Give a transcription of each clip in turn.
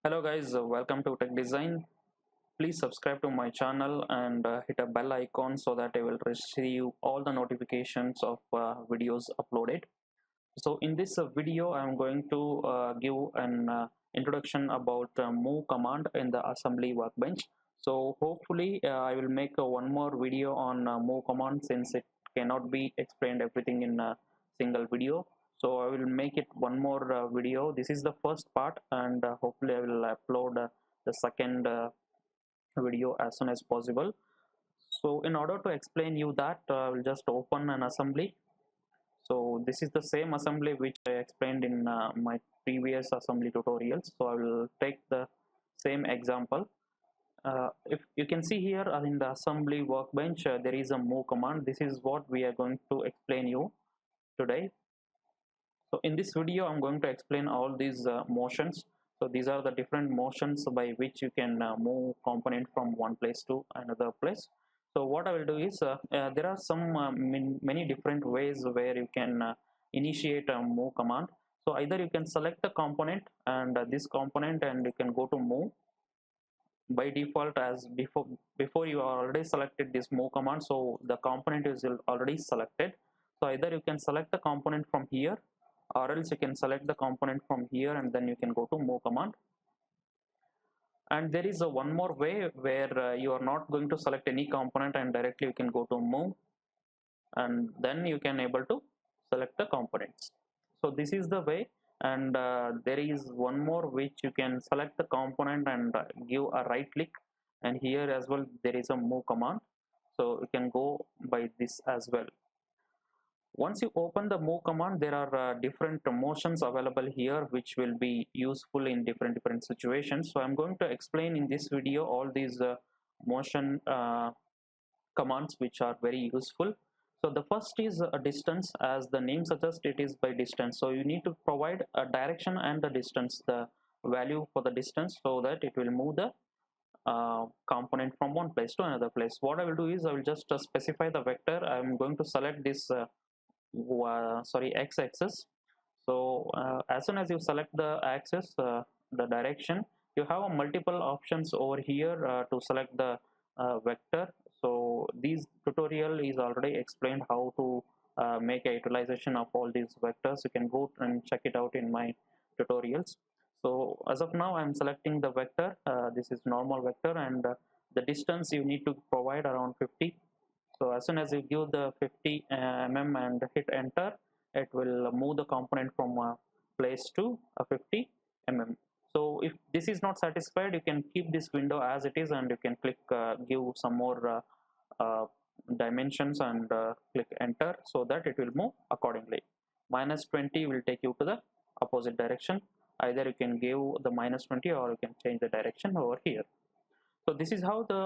Hello guys, welcome to Tech Design. Please subscribe to my channel and hit a bell icon so that I will receive all the notifications of videos uploaded. So in this video I am going to give an introduction about move command in the assembly workbench. So hopefully I will make one more video on move command, since it cannot be explained everything in a single video. So I will make it one more video. This is the first part, and hopefully I will upload the second video as soon as possible. So in order to explain you that, I will just open an assembly. So this is the same assembly which I explained in my previous assembly tutorials. So I will take the same example. If you can see here in the assembly workbench, there is a move command. This is what we are going to explain you today. So in this video I'm going to explain all these motions. So these are the different motions by which you can move component from one place to another place. So what I will do is there are some many different ways where you can initiate a move command. So either you can select the component and this component, and you can go to move. By default, as before you already selected this move command, so the component is already selected. So either you can select the component from here, or else you can select the component from here and then you can go to move command. And there is one more way where you are not going to select any component and directly you can go to move, and then you can able to select the components. So this is the way. And there is one more which you can select the component and give a right click, and here as well there is a move command, so you can go by this as well. Once you open the move command, there are different motions available here which will be useful in different situations. So I'm going to explain in this video all these motion commands which are very useful. So the first is a distance. As the name suggests, it is by distance. So you need to provide a direction and the distance, the value for the distance, so that it will move the component from one place to another place. What I will do is I will just specify the vector. I'm going to select this x-axis. So as soon as you select the axis, the direction, you have multiple options over here to select the vector. So this tutorial is already explained how to make a utilization of all these vectors. You can go and check it out in my tutorials. So as of now I'm selecting the vector. This is normal vector, and the distance you need to provide around 50. So as soon as you give the 50 mm and hit enter, it will move the component from a place to a 50 mm. So if this is not satisfied, you can keep this window as it is, and you can click give some more dimensions and click enter, so that it will move accordingly. -20 will take you to the opposite direction. Either you can give the -20 or you can change the direction over here. So this is how the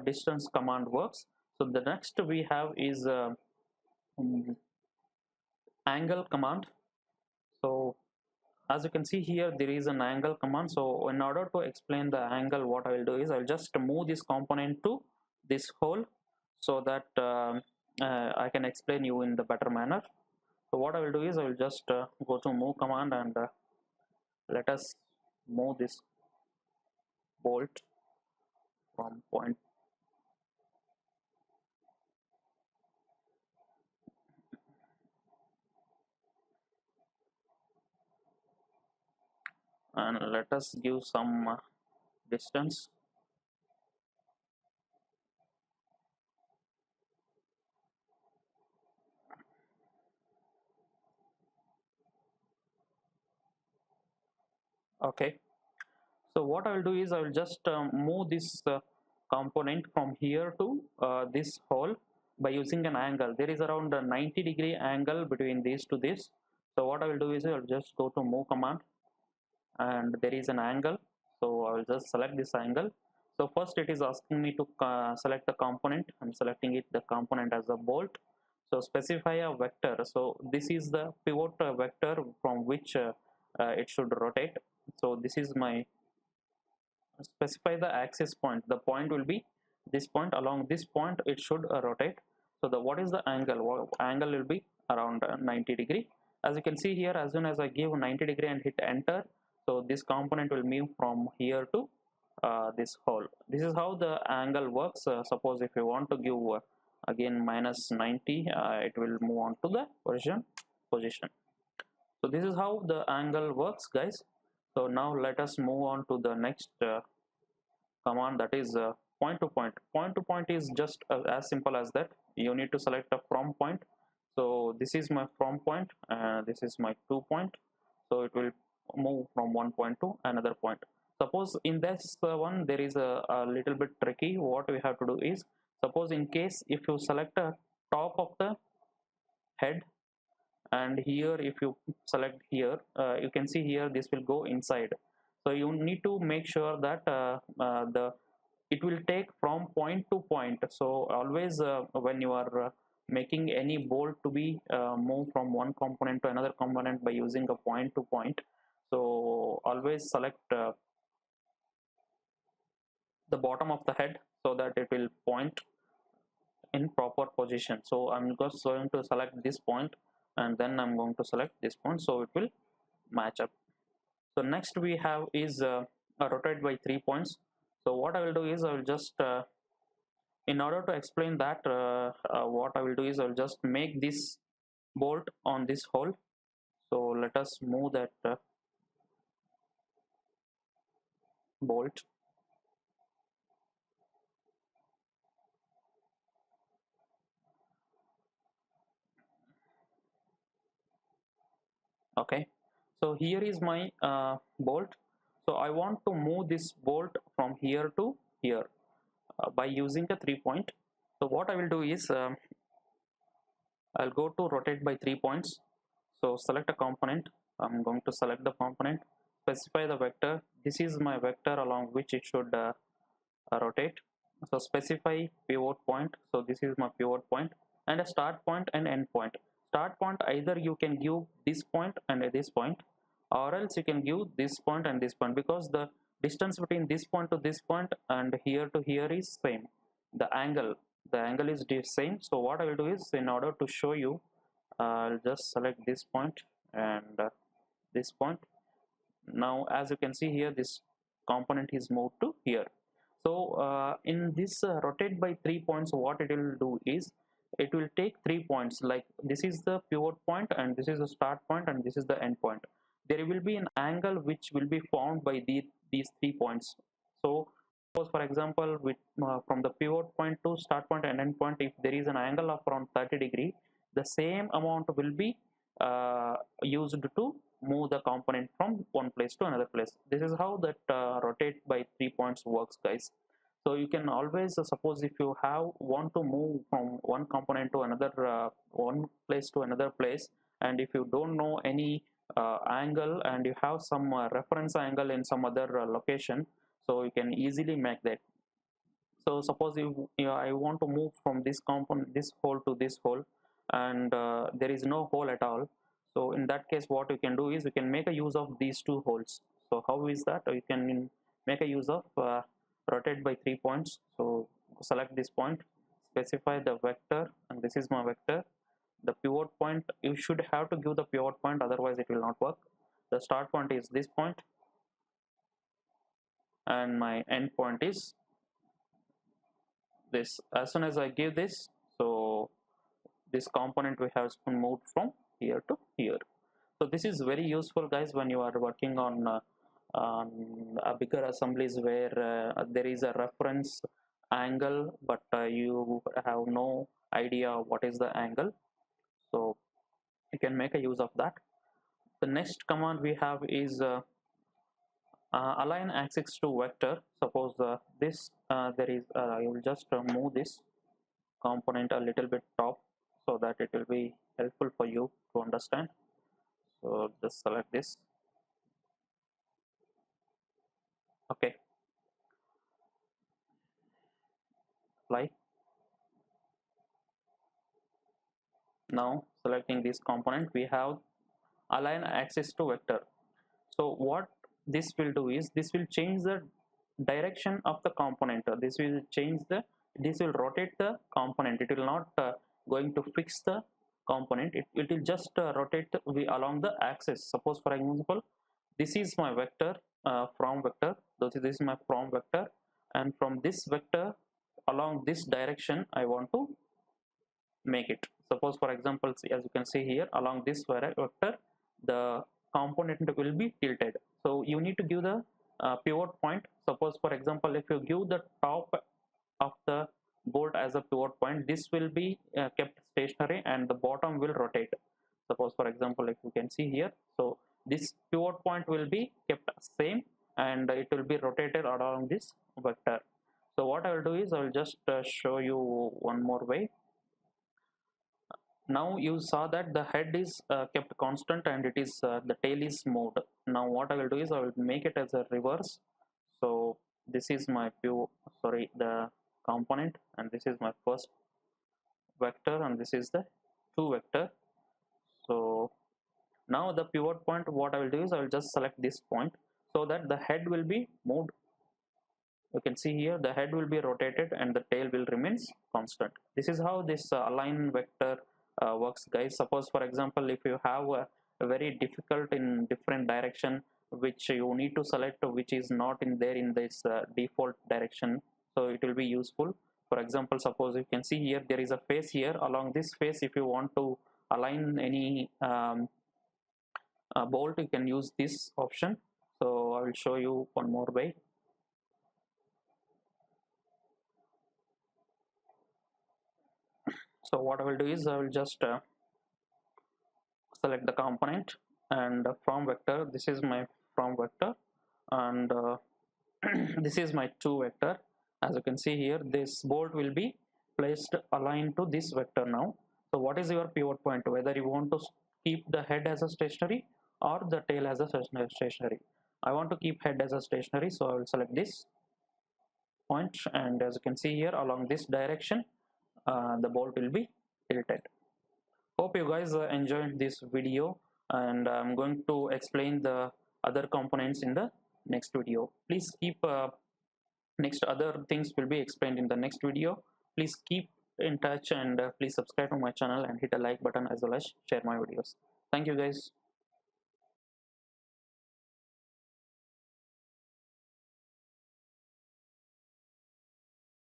distance command works. So the next we have is angle command. So as you can see here, there is an angle command. So in order to explain the angle, what I will do is I will just move this component to this hole, so that I can explain you in the better manner. So what I will do is I will just go to move command, and let us move this bolt from point. And let us give some distance. Okay, so what I will do is I will just move this component from here to this hole by using an angle. There is around a 90-degree angle between these to this. So what I will do is I will just go to move command, and there is an angle, so I will just select this angle. So first it is asking me to select the component. I'm selecting the component as a bolt. So specify a vector. So this is the pivot vector from which it should rotate. So this is my specify the axis point. The point will be this point. Along this point it should rotate. So the what is the angle? Angle will be around 90 degree. As you can see here, as soon as I give 90 degree and hit enter, So this component will move from here to this hole. This is how the angle works. Suppose if you want to give again minus 90, it will move on to the position. So this is how the angle works, guys. So now let us move on to the next command, that is point to point. Point to point is just as simple as that. You need to select a from point. So this is my from point, this is my to point. So it will move from one point to another point. Suppose in this one there is a little bit tricky. What we have to do is, suppose in case if you select a top of the head, and here if you select here, you can see here this will go inside. So you need to make sure that it will take from point to point. So always when you are making any bolt to be moved from one component to another component by using a point to point, so always select the bottom of the head so that it will point in proper position. So I'm just going to select this point, and then I'm going to select this point, so it will match up. So next we have is rotate by 3 points. So what I will do is I will just in order to explain that, what I will do is I will just make this bolt on this hole. So let us move that bolt. Okay, so here is my bolt. So I want to move this bolt from here to here by using a 3 point. So what I will do is I'll go to rotate by 3 points. So select a component. I'm going to select the component, specify the vector. This is my vector along which it should rotate. So specify pivot point. So this is my pivot point, and a start point and end point. Start point, either you can give this point and this point, or else you can give this point and this point, because the distance between this point to this point and here to here is same. The angle is the same. So what I will do is, in order to show you, I'll just select this point and this point. Now as you can see here, this component is moved to here. So in this rotate by 3 points, what it will do is, it will take 3 points, like this is the pivot point, and this is the start point, and this is the end point. There will be an angle which will be formed by these 3 points. So suppose for example, with from the pivot point to start point and end point, if there is an angle of around 30 degree, the same amount will be used to move the component from one place to another place. This is how that rotate by 3 points works, guys. So you can always suppose if you want to move from one component to another, one place to another place, and if you don't know any angle, and you have some reference angle in some other location, so you can easily make that. So suppose I want to move from this component, this hole to this hole, and there is no hole at all. So in that case, what you can do is you can make a use of these 2 holes. So how is that? You can make a use of rotate by 3 points. So select this point, specify the vector, and this is my vector. The pivot point, you should have to give the pivot point, otherwise it will not work. The start point is this point, and my end point is this. As soon as I give this, so this component we have moved from here to here. So this is very useful, guys, when you are working on a bigger assemblies where there is a reference angle, but you have no idea what is the angle. So you can make a use of that. The next command we have is align axis to vector. Suppose this there is I will just move this component a little bit top, so that it will be helpful for you to understand. So just select this. Okay, apply. Now selecting this component, we have align axis to vector. So what this will do is, this will change the direction of the component. This will rotate the component. It will not going to fix the component. It will just rotate along the axis. Suppose for example, this is my vector, from vector. This is my from vector, and from this vector along this direction I want to make it. Suppose for example, as you can see here, along this vector the component will be tilted, so you need to give the pivot point. Suppose for example, if you give the top of the bolt as a pivot point, this will be kept stationary and the bottom will rotate. Suppose for example, if you can see here, so this pivot point will be kept same and it will be rotated along this vector. So what I will do is I will just show you one more way. Now you saw that the head is kept constant and it is the tail is moved. Now what I will do is I will make it as a reverse. So this is my the component, and this is my first vector, and this is the 2 vector. So now the pivot point, what I will do is I will just select this point so that the head will be moved. You can see here the head will be rotated and the tail will remains constant. This is how this align vector works, guys. Suppose for example, if you have a very difficult in different direction which you need to select, which is not in there in this default direction, so it will be useful. For example, suppose you can see here there is a face here. Along this face, if you want to align any bolt, you can use this option. So I will show you one more way. So what I will do is I will just select the component and from vector. This is my from vector, and this is my 2 vector. As you can see here, this bolt will be placed aligned to this vector now. So what is your pivot point? Whether you want to keep the head as a stationary or the tail as a stationary. I want to keep head as a stationary, so I will select this point, and as you can see here, along this direction the bolt will be tilted. Hope you guys enjoyed this video, and I'm going to explain the other components in the next video. Please keep next other things will be explained in the next video. Please keep in touch, and please subscribe to my channel and hit a like button as well as share my videos. Thank you guys.